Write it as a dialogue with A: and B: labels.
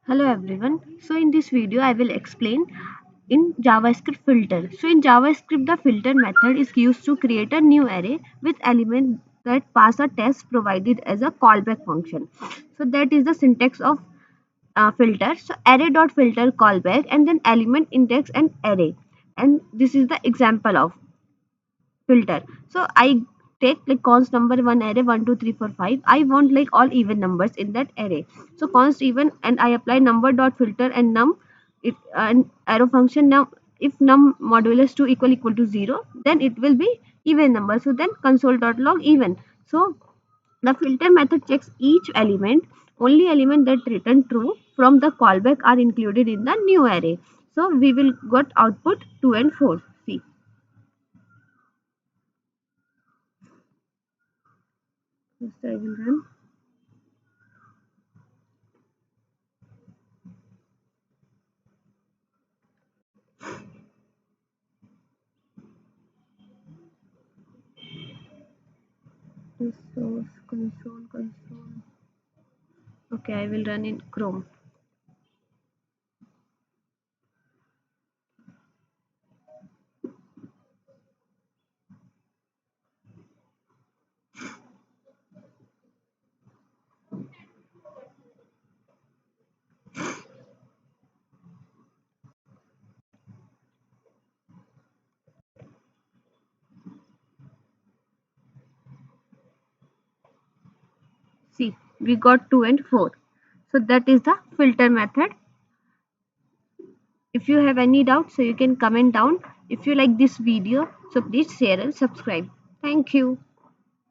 A: Hello everyone. So in this video I will explain in JavaScript filter. So in JavaScript the filter method is used to create a new array with elements that pass a test provided as a callback function. So that is the syntax of filter. So array.filter callback and then element index and array. And this is the example of filter. So I take like const number one array 1 2 3 4 5. I want like all even numbers in that array. So const even and I apply number dot filter and num it an arrow function. Now if num modulus 2 equal to 0, then it will be even number. So then console dot log even. So the filter method checks each element. Only element that return true from the callback are included in the new array. So we will got output 2 and 4. See. First I will run. Source console. Okay, I will run in Chrome. See, we got 2 and 4. So that is the filter method. If you have any doubt, so you can comment down. If you like this video, so please share and subscribe. Thank you.